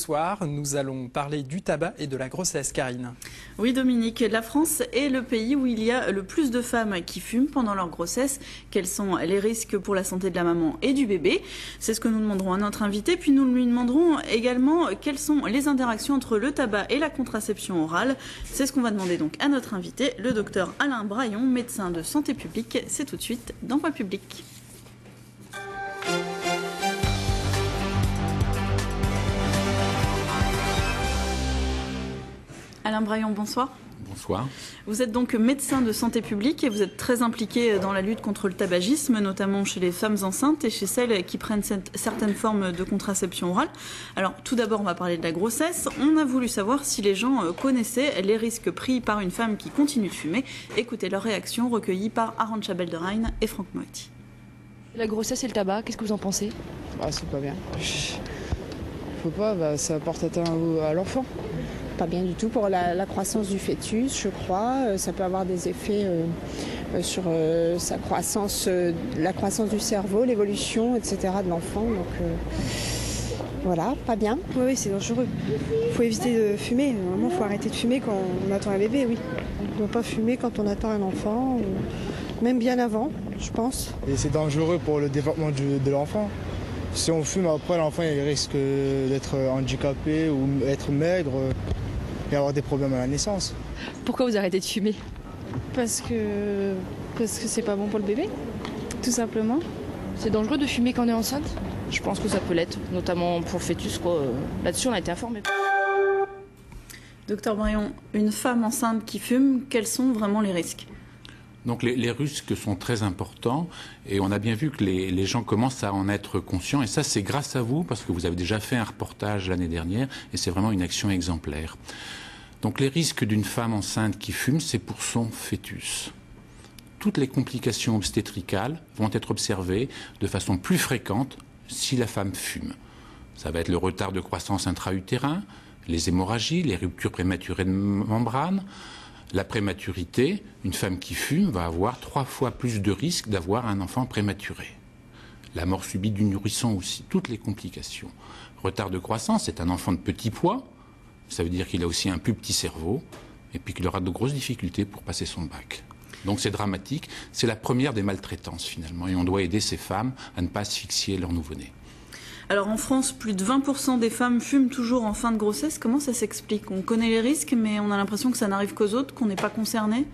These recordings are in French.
soir, nous allons parler du tabac et de la grossesse, Karine. Oui Dominique, la France est le pays où il y a le plus de femmes qui fument pendant leur grossesse. Quels sont les risques pour la santé de la maman et du bébé? C'est ce que nous demanderons à notre invité, puis nous lui demanderons également quelles sont les interactions entre le tabac et la contraception orale. C'est ce qu'on va demander donc à notre invité, le docteur Alain Braillon, médecin de santé publique. C'est tout de suite dans Voix publique. Alain Braillon, bonsoir. Bonsoir. Vous êtes donc médecin de santé publique et vous êtes très impliqué dans la lutte contre le tabagisme, notamment chez les femmes enceintes et chez celles qui prennent certaines formes de contraception orale. Alors tout d'abord, on va parler de la grossesse. On a voulu savoir si les gens connaissaient les risques pris par une femme qui continue de fumer. Écoutez leur réaction recueillie par Arantxa Chabel-de-Rein et Franck Moetti. La grossesse et le tabac, qu'est-ce que vous en pensez? C'est pas bien. Faut pas, ça porte atteinte à l'enfant. Pas bien du tout pour la croissance du fœtus, je crois. Ça peut avoir des effets sur sa croissance, la croissance du cerveau, l'évolution, etc. de l'enfant. Donc voilà, pas bien. Oui, c'est dangereux. Il faut éviter de fumer. Normalement, il faut arrêter de fumer quand on attend un bébé, oui. On ne doit pas fumer quand on attend un enfant, ou même bien avant, je pense. Et c'est dangereux pour le développement de l'enfant. Si on fume, après l'enfant il risque d'être handicapé ou être maigre et avoir des problèmes à la naissance. Pourquoi vous arrêtez de fumer? Parce que c'est pas bon pour le bébé, tout simplement. C'est dangereux de fumer quand on est enceinte? Je pense que ça peut l'être, notamment pour le fœtus, quoi. Là-dessus, on a été informés. Docteur Braillon, une femme enceinte qui fume, quels sont vraiment les risques? Donc les risques sont très importants et on a bien vu que les gens commencent à en être conscients et ça c'est grâce à vous parce que vous avez déjà fait un reportage l'année dernière et c'est vraiment une action exemplaire. Donc les risques d'une femme enceinte qui fume, c'est pour son fœtus. Toutes les complications obstétricales vont être observées de façon plus fréquente si la femme fume. Ça va être le retard de croissance intra-utérin, les hémorragies, les ruptures prématurées de membranes. La prématurité, une femme qui fume va avoir 3 fois plus de risques d'avoir un enfant prématuré. La mort subite du nourrisson aussi, toutes les complications. Retard de croissance, c'est un enfant de petit poids, ça veut dire qu'il a aussi un plus petit cerveau, et puis qu'il aura de grosses difficultés pour passer son bac. Donc c'est dramatique, c'est la première des maltraitances finalement, et on doit aider ces femmes à ne pas asphyxier leur nouveau-né. Alors en France, plus de 20% des femmes fument toujours en fin de grossesse. Comment ça s'explique? On connaît les risques, mais on a l'impression que ça n'arrive qu'aux autres, qu'on n'est pas concerné.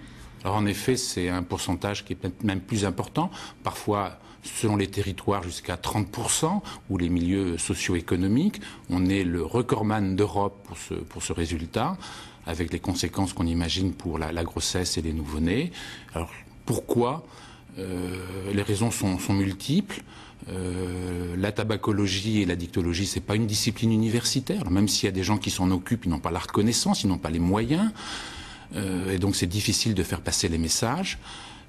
Alors en effet, c'est un pourcentage qui est même plus important. Parfois, selon les territoires, jusqu'à 30%, ou les milieux socio-économiques. On est le recordman d'Europe pour ce résultat, avec les conséquences qu'on imagine pour la grossesse et les nouveau-nés. Alors pourquoi? Les raisons sont multiples. La tabacologie et la dictologie, c'est pas une discipline universitaire. Alors, même s'il y a des gens qui s'en occupent, ils n'ont pas la reconnaissance, ils n'ont pas les moyens. Et donc c'est difficile de faire passer les messages.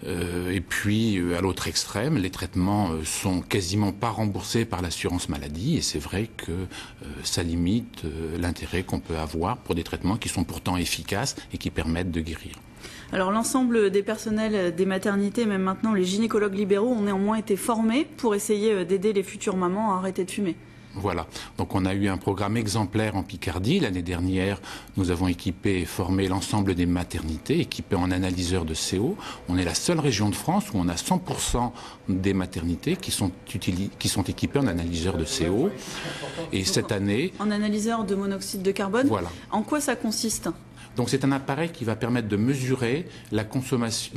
Et puis à l'autre extrême, les traitements sont quasiment pas remboursés par l'assurance maladie. Et c'est vrai que ça limite l'intérêt qu'on peut avoir pour des traitements qui sont pourtant efficaces et qui permettent de guérir. Alors l'ensemble des personnels des maternités, même maintenant les gynécologues libéraux, ont néanmoins été formés pour essayer d'aider les futures mamans à arrêter de fumer. Voilà, donc on a eu un programme exemplaire en Picardie. L'année dernière, nous avons équipé et formé l'ensemble des maternités, équipées en analyseurs de CO. On est la seule région de France où on a 100% des maternités qui sont équipées en analyseurs de CO. Et cette année... En analyseur de monoxyde de carbone. Voilà. En quoi ça consiste ? Donc c'est un appareil qui va permettre de mesurer la consommation,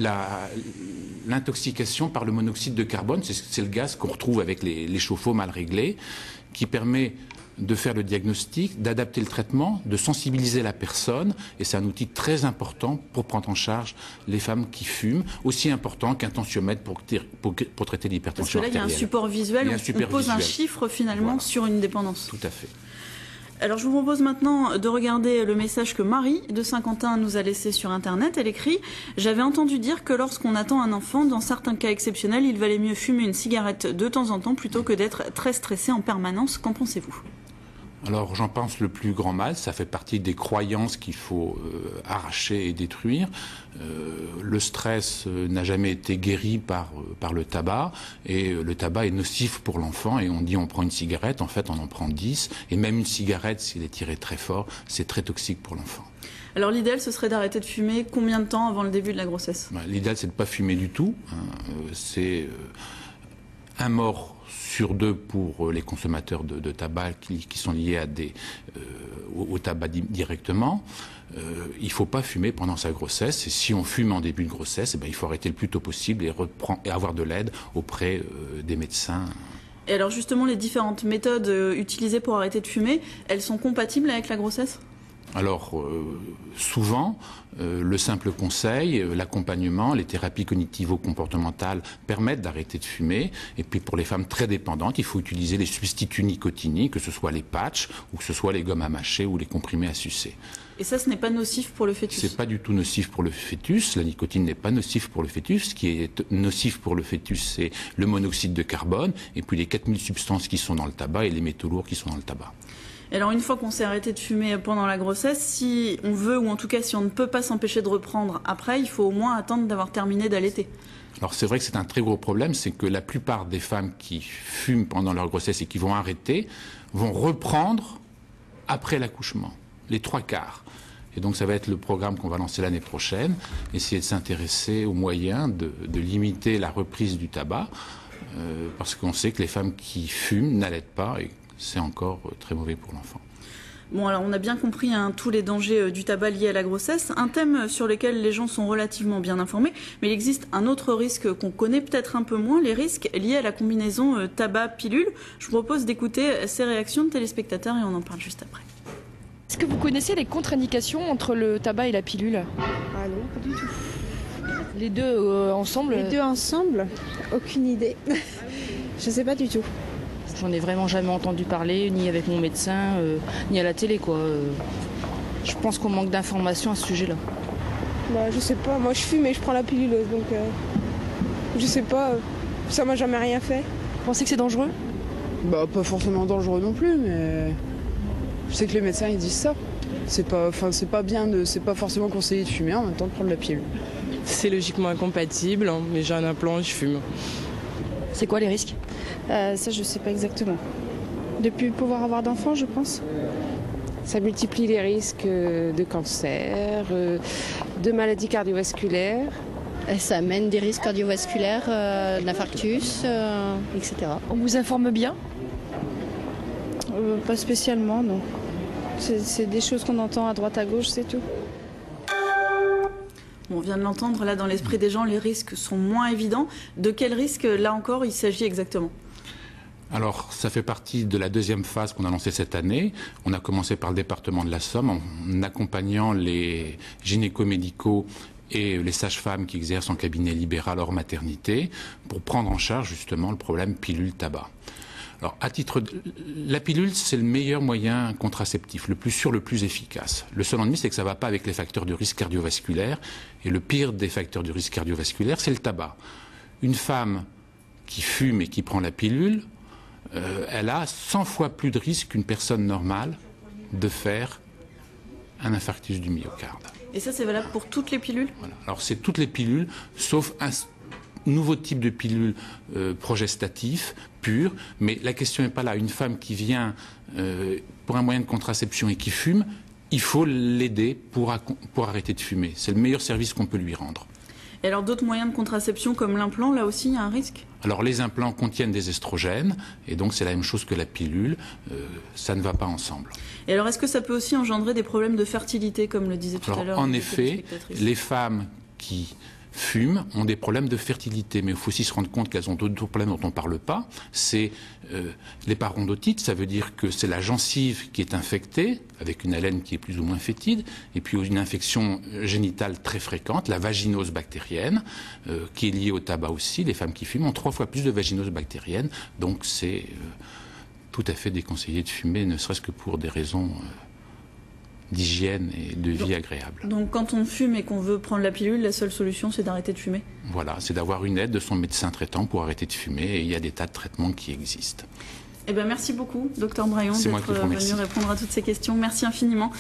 l'intoxication par le monoxyde de carbone. C'est le gaz qu'on retrouve avec les chauffe-eau mal réglés, qui permet de faire le diagnostic, d'adapter le traitement, de sensibiliser la personne. Et c'est un outil très important pour prendre en charge les femmes qui fument, aussi important qu'un tensiomètre pour traiter l'hypertension artérielle. Parce que là, il y a un support visuel, on pose un chiffre finalement voilà. Sur une dépendance. Tout à fait. Alors je vous propose maintenant de regarder le message que Marie de Saint-Quentin nous a laissé sur Internet. Elle écrit « J'avais entendu dire que lorsqu'on attend un enfant, dans certains cas exceptionnels, il valait mieux fumer une cigarette de temps en temps plutôt que d'être très stressé en permanence. Qu'en pensez-vous » Alors j'en pense le plus grand mal, ça fait partie des croyances qu'il faut arracher et détruire. Le stress n'a jamais été guéri par le tabac, et le tabac est nocif pour l'enfant, et on dit on prend une cigarette, en fait on en prend 10, et même une cigarette, s'il est tiré très fort, c'est très toxique pour l'enfant. Alors l'idéal, ce serait d'arrêter de fumer combien de temps avant le début de la grossesse? L'idéal, c'est de ne pas fumer du tout. C'est un mort sur 2 pour les consommateurs de tabac qui sont liés au tabac directement. Il ne faut pas fumer pendant sa grossesse. Et si on fume en début de grossesse, il faut arrêter le plus tôt possible et avoir de l'aide auprès des médecins. Et alors justement, les différentes méthodes utilisées pour arrêter de fumer, elles sont compatibles avec la grossesse? Alors, souvent, le simple conseil, l'accompagnement, les thérapies cognitivo-comportementales permettent d'arrêter de fumer. Et puis, pour les femmes très dépendantes, il faut utiliser les substituts nicotiniques, que ce soit les patchs, ou que ce soit les gommes à mâcher ou les comprimés à sucer. Et ça, ce n'est pas nocif pour le fœtus? C'est pas du tout nocif pour le fœtus. La nicotine n'est pas nocive pour le fœtus. Ce qui est nocif pour le fœtus, c'est le monoxyde de carbone, et puis les 4000 substances qui sont dans le tabac et les métaux lourds qui sont dans le tabac. Alors une fois qu'on s'est arrêté de fumer pendant la grossesse, si on veut, ou en tout cas si on ne peut pas s'empêcher de reprendre après, il faut au moins attendre d'avoir terminé d'allaiter. Alors c'est vrai que c'est un très gros problème, c'est que la plupart des femmes qui fument pendant leur grossesse et qui vont arrêter, vont reprendre après l'accouchement, les 3/4. Et donc ça va être le programme qu'on va lancer l'année prochaine, essayer de s'intéresser aux moyens de limiter la reprise du tabac, parce qu'on sait que les femmes qui fument n'allaitent pas, et c'est encore très mauvais pour l'enfant. Bon, alors on a bien compris tous les dangers du tabac liés à la grossesse, un thème sur lequel les gens sont relativement bien informés, mais il existe un autre risque qu'on connaît peut-être un peu moins, les risques liés à la combinaison tabac-pilule. Je vous propose d'écouter ces réactions de téléspectateurs et on en parle juste après. Est-ce que vous connaissez les contre-indications entre le tabac et la pilule? Ah non, pas du tout. Les deux ensemble? Les deux ensemble? Aucune idée. Je sais pas du tout. J'en ai vraiment jamais entendu parler, ni avec mon médecin, ni à la télé, quoi. Je pense qu'on manque d'informations à ce sujet-là. Bah, je sais pas, moi je fume et je prends la pilule, donc je sais pas, ça m'a jamais rien fait. Vous pensez que c'est dangereux? Bah, pas forcément dangereux non plus, mais je sais que les médecins ils disent ça. C'est pas bien, c'est pas forcément conseillé de fumer en même temps de prendre la pilule. C'est logiquement incompatible, hein, mais j'ai un implant et je fume. C'est quoi les risques? Ça, je sais pas exactement. Depuis pouvoir avoir d'enfants, je pense. Ça multiplie les risques de cancer, de maladies cardiovasculaires. Et ça amène des risques cardiovasculaires, de l'infarctus, etc. On vous informe bien? Pas spécialement, non. C'est des choses qu'on entend à droite à gauche, c'est tout. On vient de l'entendre, là, dans l'esprit des gens, les risques sont moins évidents. De quels risques, là encore, il s'agit exactement? Alors, ça fait partie de la deuxième phase qu'on a lancée cette année. On a commencé par le département de la Somme en accompagnant les gynéco-médicaux et les sages-femmes qui exercent en cabinet libéral hors maternité pour prendre en charge justement le problème pilule-tabac. Alors, la pilule, c'est le meilleur moyen contraceptif, le plus sûr, le plus efficace. Le seul ennemi, c'est que ça ne va pas avec les facteurs de risque cardiovasculaire. Et le pire des facteurs de risque cardiovasculaire, c'est le tabac. Une femme qui fume et qui prend la pilule, elle a 100 fois plus de risque qu'une personne normale de faire un infarctus du myocarde. Et ça, c'est valable pour toutes les pilules? Voilà. Alors, c'est toutes les pilules, sauf un nouveau type de pilule progestatif, pur. Mais la question n'est pas là. Une femme qui vient pour un moyen de contraception et qui fume, il faut l'aider pour arrêter de fumer. C'est le meilleur service qu'on peut lui rendre. Et alors d'autres moyens de contraception comme l'implant, là aussi il y a un risque? Alors les implants contiennent des estrogènes et donc c'est la même chose que la pilule, ça ne va pas ensemble. Et alors est-ce que ça peut aussi engendrer des problèmes de fertilité comme le disait tout à l'heure? En effet, les femmes qui fument ont des problèmes de fertilité, mais il faut aussi se rendre compte qu'elles ont d'autres problèmes dont on ne parle pas. C'est les parodontites, ça veut dire que c'est la gencive qui est infectée, avec une haleine qui est plus ou moins fétide, et puis une infection génitale très fréquente, la vaginose bactérienne, qui est liée au tabac aussi. Les femmes qui fument ont 3 fois plus de vaginose bactérienne, donc c'est tout à fait déconseillé de fumer, ne serait-ce que pour des raisons d'hygiène et de vie agréable. Donc quand on fume et qu'on veut prendre la pilule, la seule solution c'est d'arrêter de fumer? Voilà, c'est d'avoir une aide de son médecin traitant pour arrêter de fumer et il y a des tas de traitements qui existent. Eh ben, merci beaucoup, Dr Braillon, d'être venu répondre à toutes ces questions. Merci infiniment.